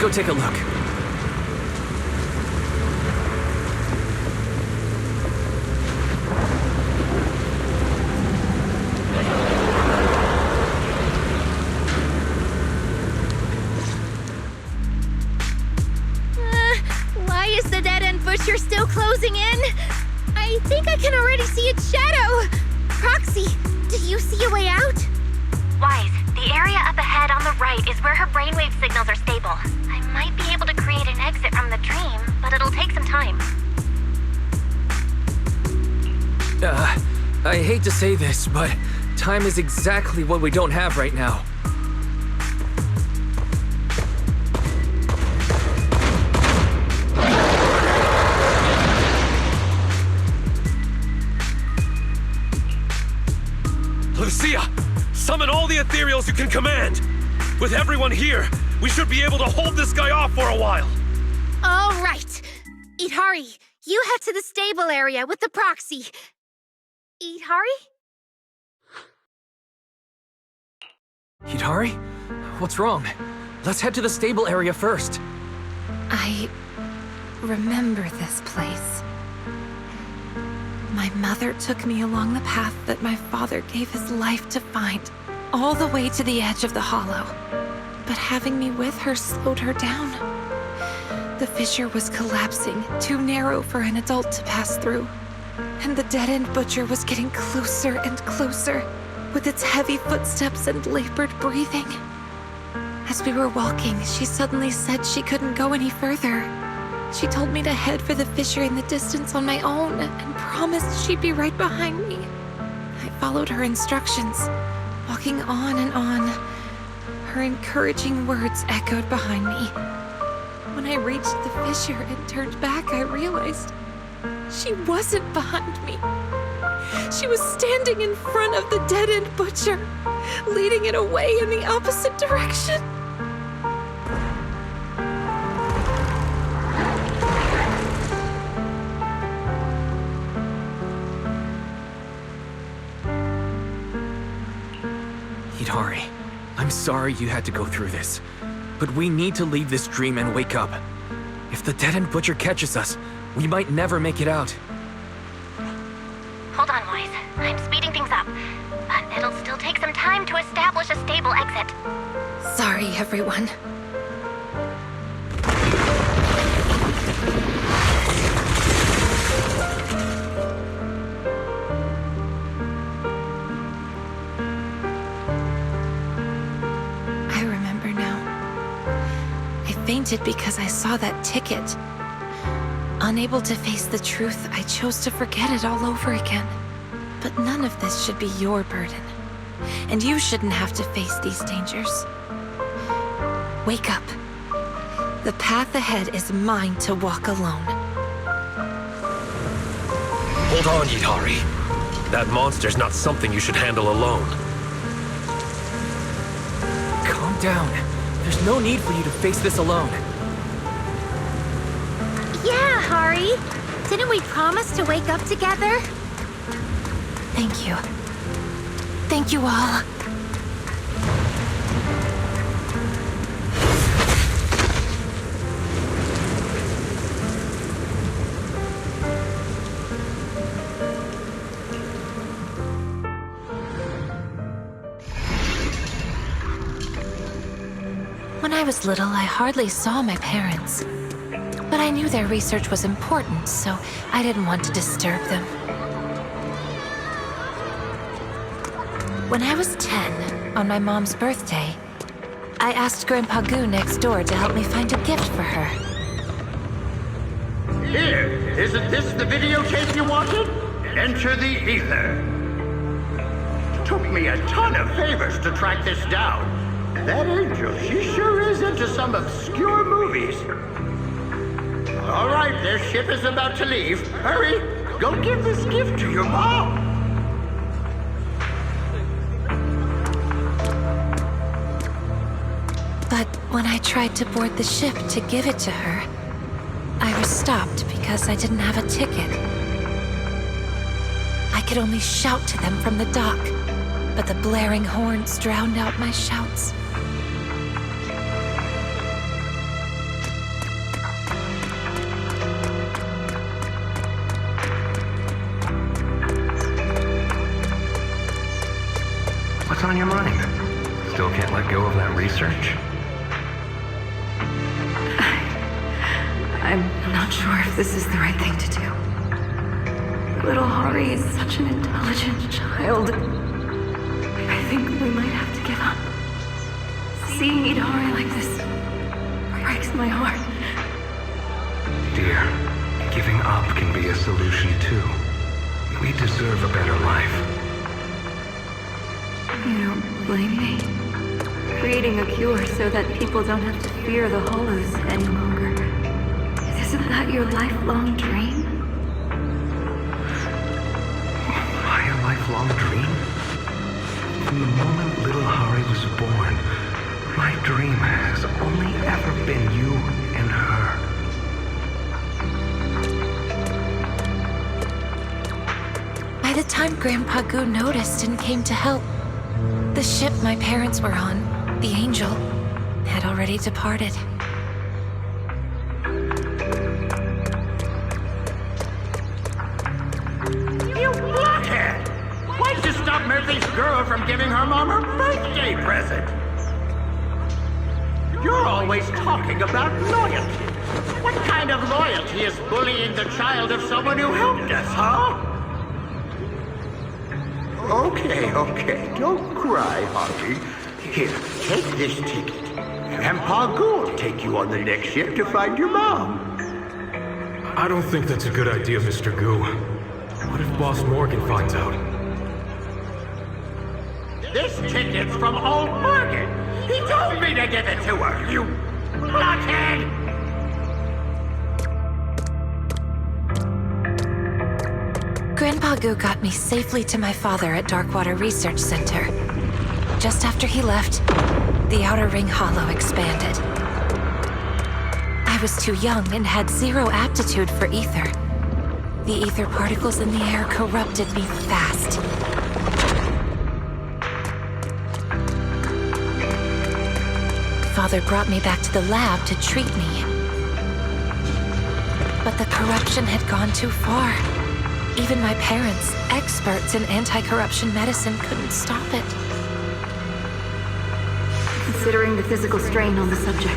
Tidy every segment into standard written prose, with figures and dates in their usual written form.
go take a look. Why is the dead-end butcher still closing in? I think I can already see its shadow. Proxy, do you see a way out? Wise, the area up ahead on the right is where her brainwave signals are stable. I might be able to create an exit from the dream, but it'll take some time. I hate to say this, but time is exactly what we don't have right now. Lucia! Summon all the ethereals you can command! With everyone here, we should be able to hold this guy off for a while! All right. Yidhari, you head to the stable area with the proxy. Yidhari? Yidhari? What's wrong? Let's head to the stable area first. I remember this place. My mother took me along the path that my father gave his life to find, all the way to the edge of the hollow. But having me with her slowed her down. The fissure was collapsing, too narrow for an adult to pass through. And the dead-end butcher was getting closer and closer, with its heavy footsteps and labored breathing. As we were walking, she suddenly said she couldn't go any further. She told me to head for the fissure in the distance on my own, and promised she'd be right behind me. I followed her instructions, walking on and on. Her encouraging words echoed behind me. When I reached the fissure and turned back, I realized she wasn't behind me. She was standing in front of the dead-end butcher, leading it away in the opposite direction. Yidhari, I'm sorry you had to go through this, but we need to leave this dream and wake up. If the dead-end butcher catches us, we might never make it out. Hold on, Wise. I'm speeding things up. But it'll still take some time to establish a stable exit. Sorry, everyone. I remember now. I fainted because I saw that ticket. Unable to face the truth, I chose to forget it all over again. But none of this should be your burden. And you shouldn't have to face these dangers. Wake up. The path ahead is mine to walk alone. Hold on, Yidhari. That monster's not something you should handle alone. Calm down. There's no need for you to face this alone. Yeah, Hari. Didn't we promise to wake up together? Thank you. Thank you all. When I was little, I hardly saw my parents. But I knew their research was important, so I didn't want to disturb them. When I was 10, on my mom's birthday, I asked Grandpa Goo next door to help me find a gift for her. Here, isn't this the videotape you wanted? Enter the ether. Took me a ton of favors to track this down. That angel, she sure is into some obscure movies. All right, their ship is about to leave. Hurry, go give this gift to your mom. But when I tried to board the ship to give it to her, I was stopped because I didn't have a ticket. I could only shout to them from the dock, but the blaring horns drowned out my shouts. What's on your mind? Still can't let go of that research? I'm not sure if this is the right thing to do. Little Hari is such an intelligent child. I think we might have to give up. Seeing Yidhari like this breaks my heart. Dear, giving up can be a solution too. We deserve a better life. You don't blame me? Creating a cure so that people don't have to fear the hollows any longer. Isn't that your lifelong dream? My lifelong dream? From the moment little Hari was born, my dream has only ever been you and her. By the time Grandpa Goo noticed and came to help, the ship my parents were on, the Angel, had already departed. You blockhead! Why'd you stop Murphy's girl from giving her mom her birthday present? You're always talking about loyalty. What kind of loyalty is bullying the child of someone who helped us, huh? Okay, don't cry, Harvey. Here, take this ticket. And Pa Goo will take you on the next ship to find your mom. I don't think that's a good idea, Mr. Goo. What if Boss Morgan finds out? This ticket's from old Morgan. He told me to give it to her, you blockhead! Grandpa Goo got me safely to my father at Darkwater Research Center. Just after he left, the Outer Ring Hollow expanded. I was too young and had zero aptitude for ether. The ether particles in the air corrupted me fast. Father brought me back to the lab to treat me. But the corruption had gone too far. Even my parents, experts in anti-corruption medicine, couldn't stop it. Considering the physical strain on the subject,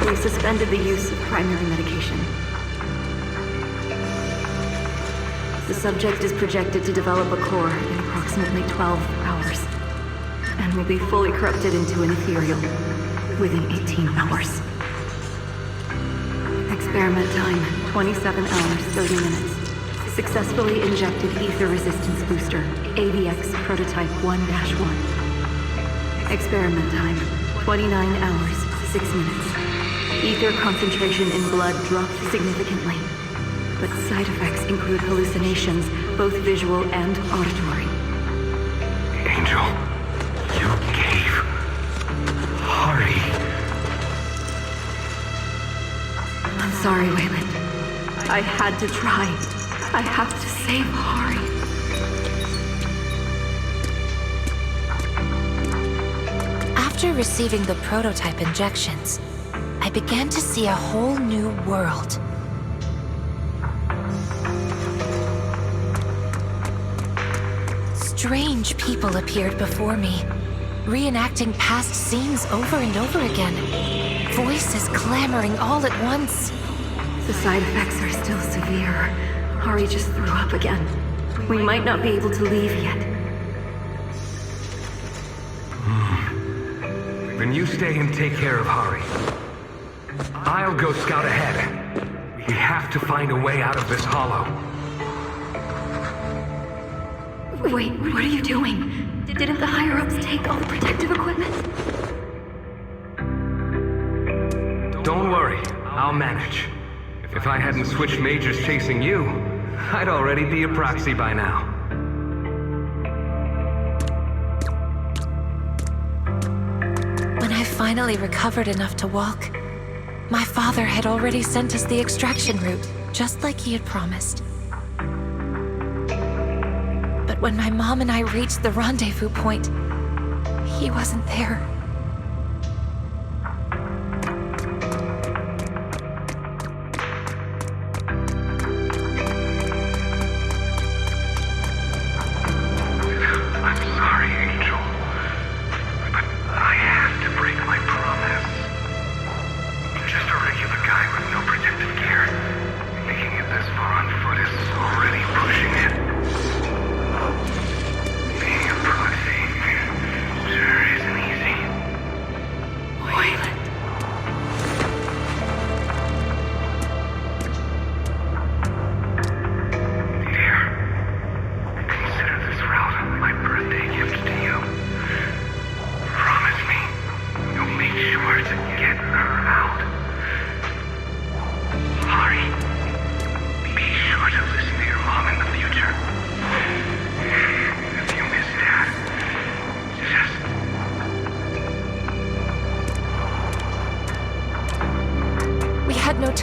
we suspended the use of primary medication. The subject is projected to develop a core in approximately 12 hours, and will be fully corrupted into an ethereal within 18 hours. Experiment time, 27 hours, 30 minutes. Successfully injected ether resistance booster, AVX prototype 1-1. Experiment time, 29 hours, 6 minutes. Ether concentration in blood dropped significantly, but side effects include hallucinations, both visual and auditory. Angel, you gave Hari. I'm sorry, Wayland. I had to try. I have to save Hari. After receiving the prototype injections, I began to see a whole new world. Strange people appeared before me, reenacting past scenes over and over again. Voices clamoring all at once. The side effects are still severe. Hari just threw up again. We might not be able to leave yet. Then you stay and take care of Hari. I'll go scout ahead. We have to find a way out of this hollow. Wait, what are you doing? Didn't the higher-ups take all the protective equipment? Don't worry, I'll manage. If I hadn't switched majors chasing you, I'd already be a proxy by now. When I finally recovered enough to walk, my father had already sent us the extraction route, just like he had promised. But when my mom and I reached the rendezvous point, he wasn't there. I'm sorry, Angel.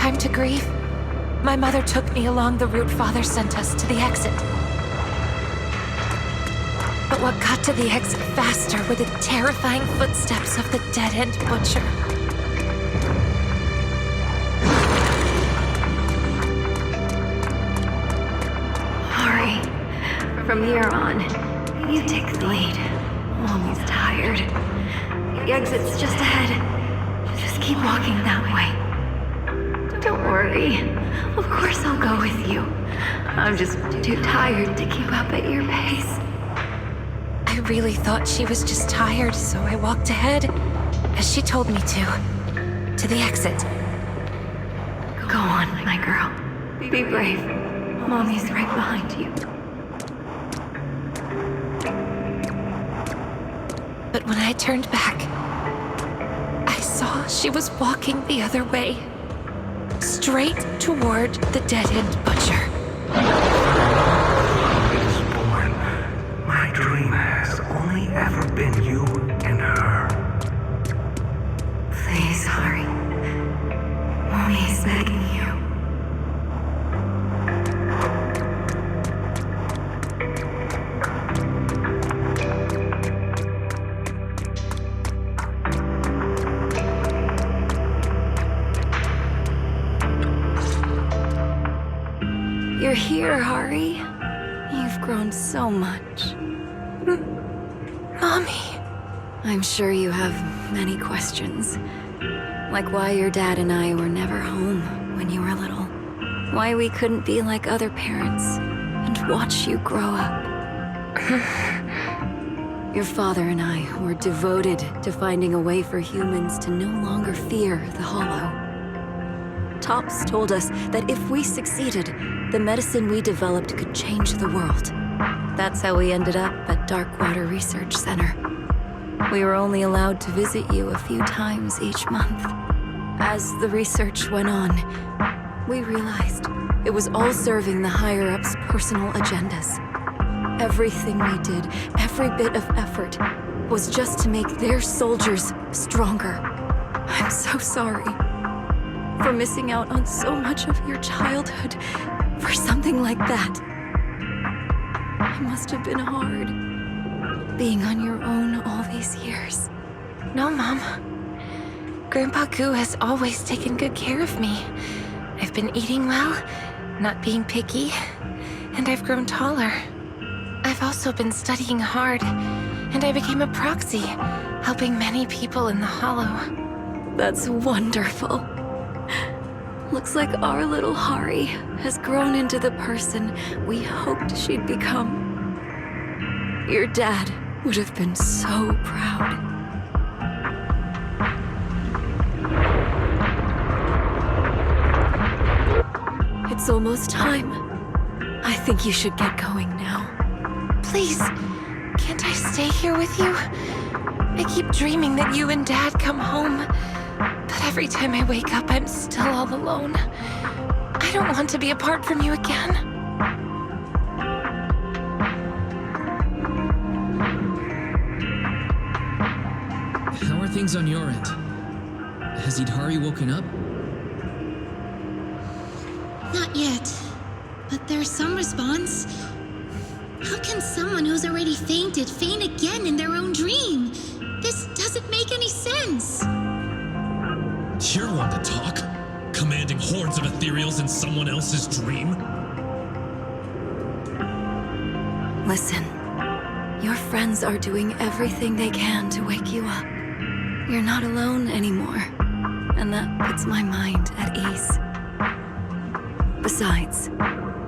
time to grieve, my mother took me along the route Father sent us to the exit. But what got to the exit faster were the terrifying footsteps of the dead-end butcher. Hari, from here on, you take the lead. Mommy's tired. The exit's just ahead. Just keep walking that way. Don't worry. Of course I'll go with you. I'm just too tired to keep up at your pace. I really thought she was just tired, so I walked ahead, as she told me to the exit. Go on, my girl. Be brave. Mommy's right behind you. But when I turned back, I saw she was walking the other way, straight toward the dead-end butcher. Was born. My dream has only ever been you and her. Please, Hari. Mommy's begging you. You're here, Hari. You've grown so much. Mommy. I'm sure you have many questions. Like why your dad and I were never home when you were little. Why we couldn't be like other parents and watch you grow up. Your father and I were devoted to finding a way for humans to no longer fear the Hollow. Tops told us that if we succeeded, the medicine we developed could change the world. That's how we ended up at Darkwater Research Center. We were only allowed to visit you a few times each month. As the research went on, we realized it was all serving the higher-ups' personal agendas. Everything we did, every bit of effort, was just to make their soldiers stronger. I'm so sorry for missing out on so much of your childhood for something like that. It must have been hard, being on your own all these years. No, Mom. Grandpa Goo has always taken good care of me. I've been eating well, not being picky, and I've grown taller. I've also been studying hard, and I became a proxy, helping many people in the Hollow. That's wonderful. Looks like our little Hari has grown into the person we hoped she'd become. Your dad would have been so proud. It's almost time. I think you should get going now. Please, can't I stay here with you? I keep dreaming that you and Dad come home. But every time I wake up, I'm still all alone. I don't want to be apart from you again. How are things on your end? Has Yidhari woken up? Not yet. But there's some response. How can someone who's already fainted faint again in their own dream? This doesn't make any sense. You're one to talk. Commanding hordes of ethereals in someone else's dream? Listen, your friends are doing everything they can to wake you up. You're not alone anymore, and that puts my mind at ease. Besides,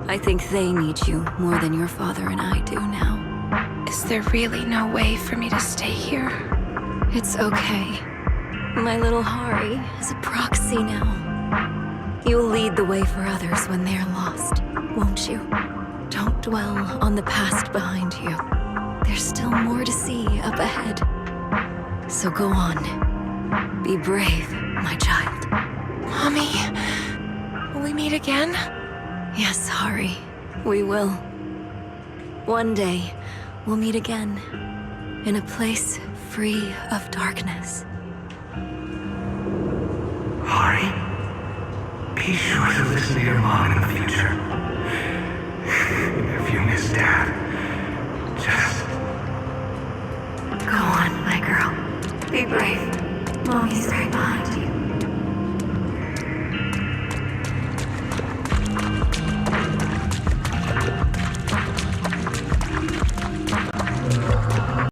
I think they need you more than your father and I do now. Is there really no way for me to stay here? It's okay. My little Hari is a proxy now. You'll lead the way for others when they're lost, won't you? Don't dwell on the past behind you. There's still more to see up ahead. So go on. Be brave, my child. Mommy, will we meet again? Yes, Hari, we will. One day, we'll meet again, in a place free of darkness. Hari, be be sure to listen to your mom in the future. If you miss Dad, just... Go on, my girl. Be brave.